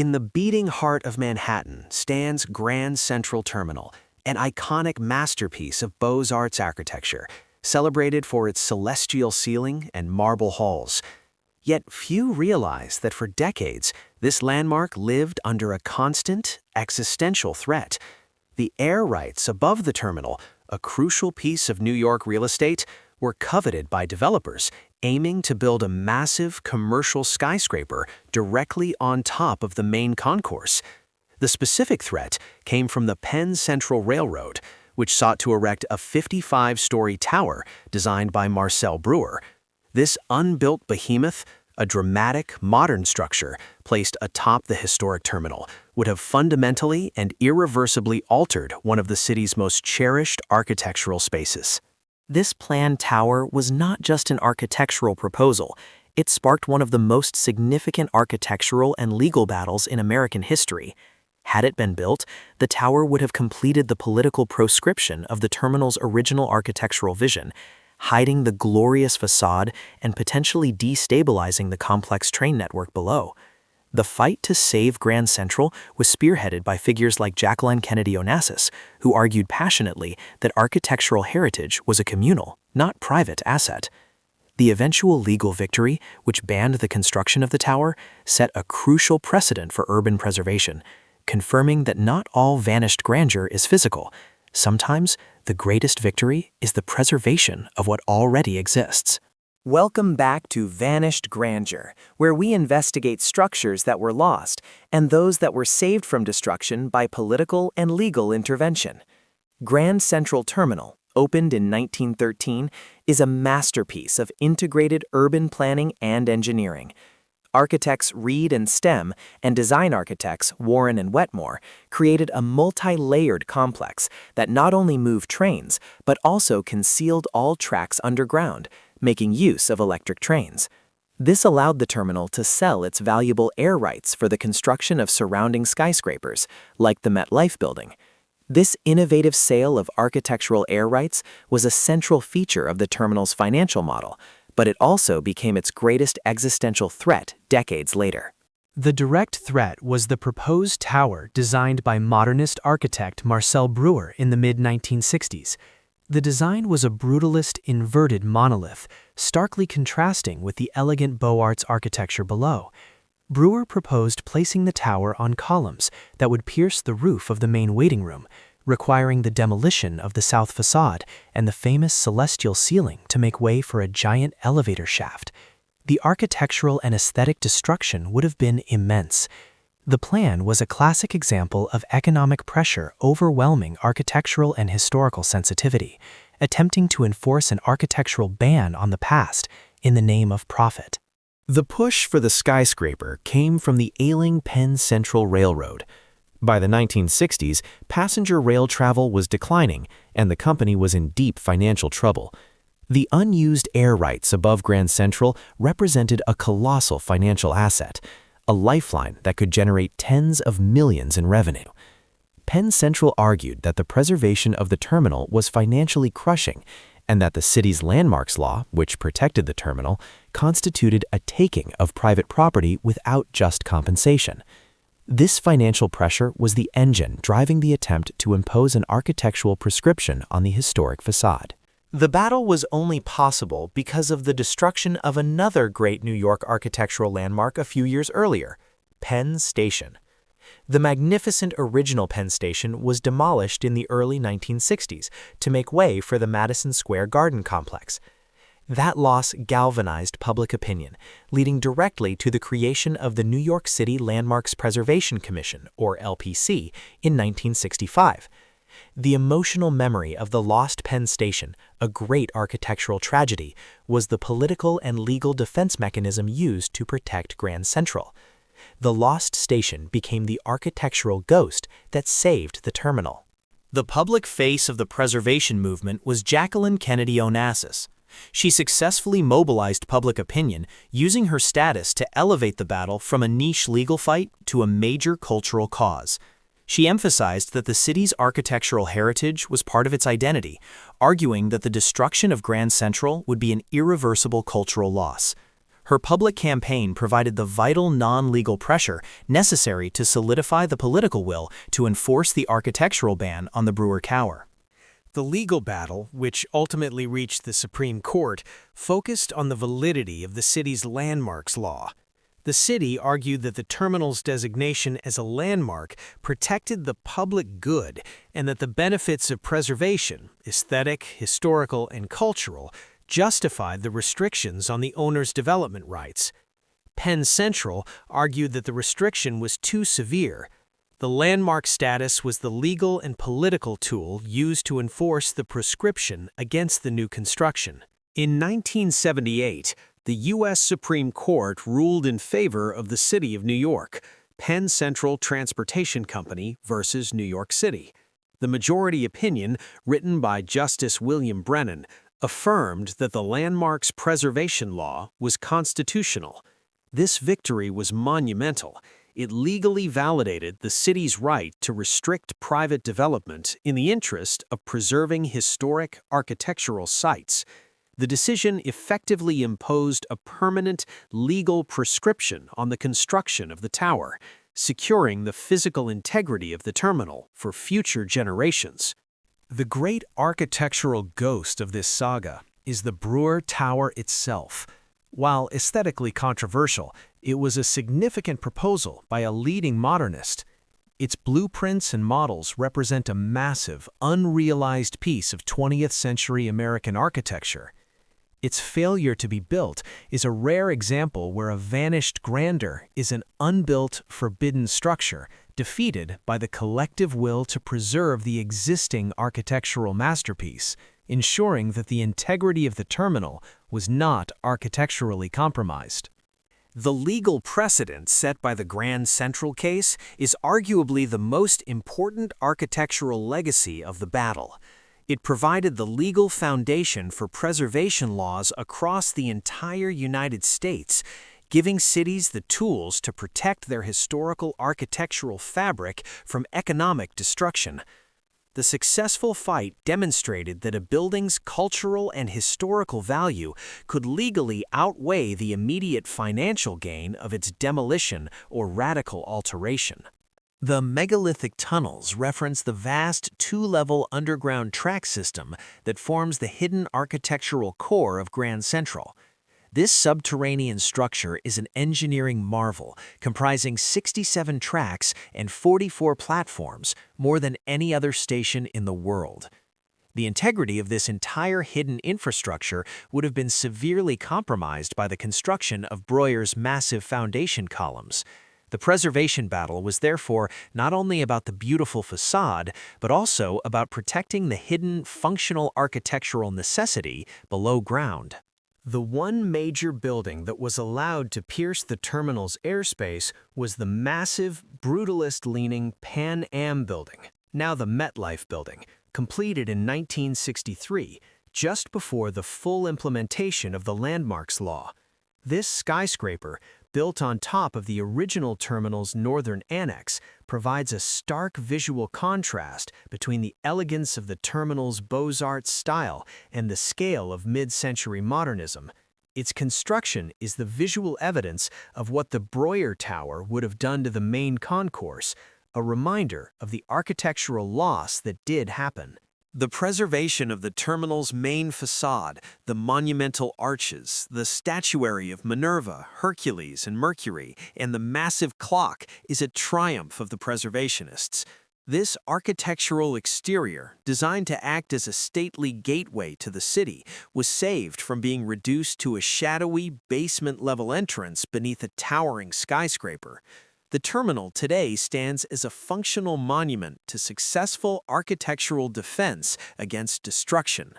In the beating heart of Manhattan stands Grand Central Terminal, an iconic masterpiece of Beaux-Arts architecture, celebrated for its celestial ceiling and marble halls. Yet few realize that for decades, this landmark lived under a constant, existential threat. The air rights above the terminal, a crucial piece of New York real estate, were coveted by developers, aiming to build a massive commercial skyscraper directly on top of the main concourse. The specific threat came from the Penn Central Railroad, which sought to erect a 55-story tower designed by Marcel Breuer. This unbuilt behemoth, a dramatic, modern structure placed atop the historic terminal, would have fundamentally and irreversibly altered one of the city's most cherished architectural spaces. This planned tower was not just an architectural proposal. It sparked one of the most significant architectural and legal battles in American history. Had it been built, the tower would have completed the political proscription of the terminal's original architectural vision, hiding the glorious facade and potentially destabilizing the complex train network below. The fight to save Grand Central was spearheaded by figures like Jacqueline Kennedy Onassis, who argued passionately that architectural heritage was a communal, not private asset. The eventual legal victory, which banned the construction of the tower, set a crucial precedent for urban preservation, confirming that not all vanished grandeur is physical. Sometimes, the greatest victory is the preservation of what already exists. Welcome back to Vanished Grandeur, where we investigate structures that were lost and those that were saved from destruction by political and legal intervention. Grand Central Terminal, opened in 1913, is a masterpiece of integrated urban planning and engineering. Architects Reed and Stem and design architects Warren and Wetmore created a multi-layered complex that not only moved trains, but also concealed all tracks underground, making use of electric trains. This allowed the terminal to sell its valuable air rights for the construction of surrounding skyscrapers, like the MetLife building. This innovative sale of architectural air rights was a central feature of the terminal's financial model, but it also became its greatest existential threat decades later. The direct threat was the proposed tower designed by Modernist architect Marcel Breuer in the mid-1960s. The design was a Brutalist inverted monolith, starkly contrasting with the elegant Beaux-Arts architecture below. Breuer proposed placing the tower on columns that would pierce the roof of the main waiting room, requiring the demolition of the south facade and the famous celestial ceiling to make way for a giant elevator shaft. The architectural and aesthetic destruction would have been immense. The plan was a classic example of economic pressure overwhelming architectural and historical sensitivity, attempting to enforce an architectural ban on the past in the name of profit. The push for the skyscraper came from the ailing Penn Central Railroad. By the 1960s, passenger rail travel was declining, and the company was in deep financial trouble. The unused air rights above Grand Central represented a colossal financial asset, a lifeline that could generate tens of millions in revenue. Penn Central argued that the preservation of the terminal was financially crushing, and that the city's landmarks law, which protected the terminal, constituted a taking of private property without just compensation. This financial pressure was the engine driving the attempt to impose an architectural prescription on the historic facade. The battle was only possible because of the destruction of another great New York architectural landmark a few years earlier, Penn Station. The magnificent original Penn Station was demolished in the early 1960s to make way for the Madison Square Garden complex. That loss galvanized public opinion, leading directly to the creation of the New York City Landmarks Preservation Commission, or LPC, in 1965. The emotional memory of the lost Penn Station, a great architectural tragedy, was the political and legal defense mechanism used to protect Grand Central. The lost station became the architectural ghost that saved the terminal. The public face of the preservation movement was Jacqueline Kennedy Onassis. She successfully mobilized public opinion, using her status to elevate the battle from a niche legal fight to a major cultural cause. She emphasized that the city's architectural heritage was part of its identity, arguing that the destruction of Grand Central would be an irreversible cultural loss. Her public campaign provided the vital non-legal pressure necessary to solidify the political will to enforce the architectural ban on the Breuer Tower. The legal battle, which ultimately reached the Supreme Court, focused on the validity of the city's landmarks law. The city argued that the terminal's designation as a landmark protected the public good and that the benefits of preservation, aesthetic, historical, and cultural, justified the restrictions on the owner's development rights. Penn Central argued that the restriction was too severe. The landmark status was the legal and political tool used to enforce the proscription against the new construction. In 1978, the U.S. Supreme Court ruled in favor of the City of New York, Penn Central Transportation Company versus New York City. The majority opinion, written by Justice William Brennan, affirmed that the landmarks preservation law was constitutional. This victory was monumental. It legally validated the city's right to restrict private development in the interest of preserving historic architectural sites. The decision effectively imposed a permanent legal prescription on the construction of the tower, securing the physical integrity of the terminal for future generations. The great architectural ghost of this saga is the Breuer Tower itself. While aesthetically controversial, it was a significant proposal by a leading modernist. Its blueprints and models represent a massive, unrealized piece of 20th-century American architecture. Its failure to be built is a rare example where a vanished grandeur is an unbuilt, forbidden structure defeated by the collective will to preserve the existing architectural masterpiece, ensuring that the integrity of the terminal was not architecturally compromised. The legal precedent set by the Grand Central case is arguably the most important architectural legacy of the battle. It provided the legal foundation for preservation laws across the entire United States, giving cities the tools to protect their historical architectural fabric from economic destruction. The successful fight demonstrated that a building's cultural and historical value could legally outweigh the immediate financial gain of its demolition or radical alteration. The megalithic tunnels reference the vast two-level underground track system that forms the hidden architectural core of Grand Central. This subterranean structure is an engineering marvel, comprising 67 tracks and 44 platforms, more than any other station in the world. The integrity of this entire hidden infrastructure would have been severely compromised by the construction of Breuer's massive foundation columns. The preservation battle was therefore not only about the beautiful facade, but also about protecting the hidden functional architectural necessity below ground. The one major building that was allowed to pierce the terminal's airspace was the massive, brutalist-leaning Pan Am building, now the MetLife building, completed in 1963, just before the full implementation of the landmarks law. This skyscraper, built on top of the original terminal's northern annex, provides a stark visual contrast between the elegance of the terminal's Beaux-Arts style and the scale of mid-century modernism. Its construction is the visual evidence of what the Breuer Tower would have done to the main concourse, a reminder of the architectural loss that did happen. The preservation of the terminal's main facade, the monumental arches, the statuary of Minerva, Hercules, and Mercury, and the massive clock is a triumph of the preservationists. This architectural exterior, designed to act as a stately gateway to the city, was saved from being reduced to a shadowy basement-level entrance beneath a towering skyscraper. The terminal today stands as a functional monument to successful architectural defense against destruction.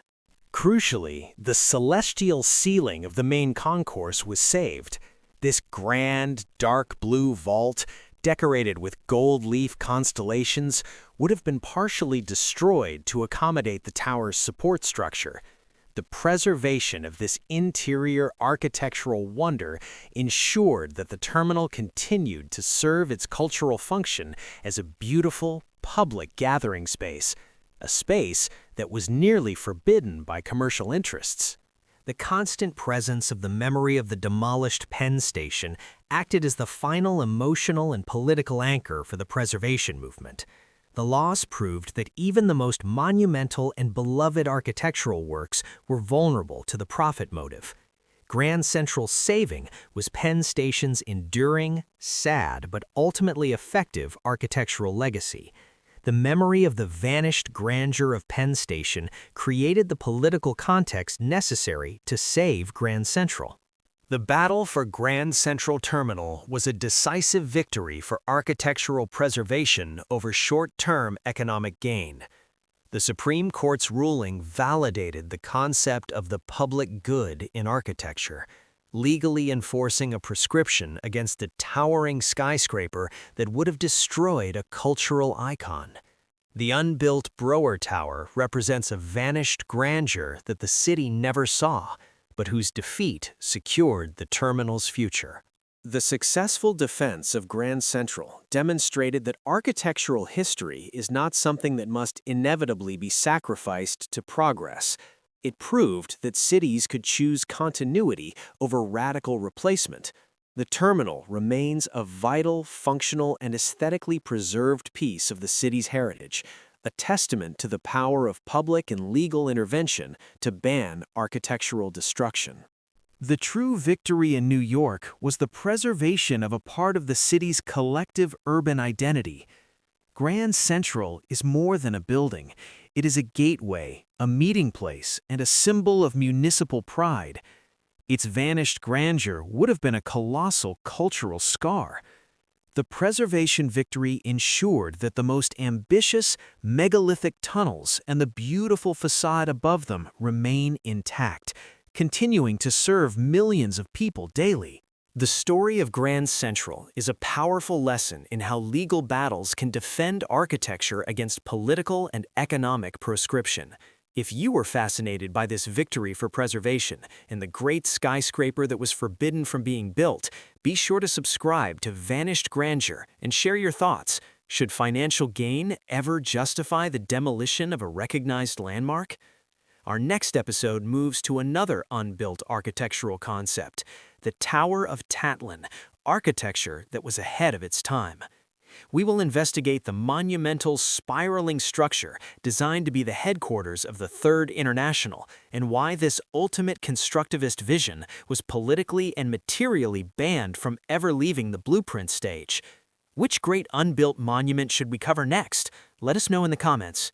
Crucially, the celestial ceiling of the main concourse was saved. This grand, dark blue vault, decorated with gold leaf constellations, would have been partially destroyed to accommodate the tower's support structure. The preservation of this interior architectural wonder ensured that the terminal continued to serve its cultural function as a beautiful, public gathering space, a space that was nearly forbidden by commercial interests. The constant presence of the memory of the demolished Penn Station acted as the final emotional and political anchor for the preservation movement. The loss proved that even the most monumental and beloved architectural works were vulnerable to the profit motive. Grand Central's saving was Penn Station's enduring, sad, but ultimately effective architectural legacy. The memory of the vanished grandeur of Penn Station created the political context necessary to save Grand Central. The battle for Grand Central Terminal was a decisive victory for architectural preservation over short-term economic gain. The Supreme Court's ruling validated the concept of the public good in architecture, legally enforcing a prescription against the towering skyscraper that would have destroyed a cultural icon. The unbuilt Breuer Tower represents a vanished grandeur that the city never saw, but whose defeat secured the terminal's future. The successful defense of Grand Central demonstrated that architectural history is not something that must inevitably be sacrificed to progress. It proved that cities could choose continuity over radical replacement. The terminal remains a vital, functional, and aesthetically preserved piece of the city's heritage, a testament to the power of public and legal intervention to ban architectural destruction. The true victory in New York was the preservation of a part of the city's collective urban identity. Grand Central is more than a building. It is a gateway, a meeting place, and a symbol of municipal pride. Its vanished grandeur would have been a colossal cultural scar. The preservation victory ensured that the most ambitious megalithic tunnels and the beautiful facade above them remain intact, continuing to serve millions of people daily. The story of Grand Central is a powerful lesson in how legal battles can defend architecture against political and economic proscription. If you were fascinated by this victory for preservation and the great skyscraper that was forbidden from being built, be sure to subscribe to Vanished Grandeur and share your thoughts. Should financial gain ever justify the demolition of a recognized landmark? Our next episode moves to another unbuilt architectural concept, the Tower of Tatlin, architecture that was ahead of its time. We will investigate the monumental spiraling structure designed to be the headquarters of the Third International and why this ultimate constructivist vision was politically and materially banned from ever leaving the blueprint stage. Which great unbuilt monument should we cover next? Let us know in the comments.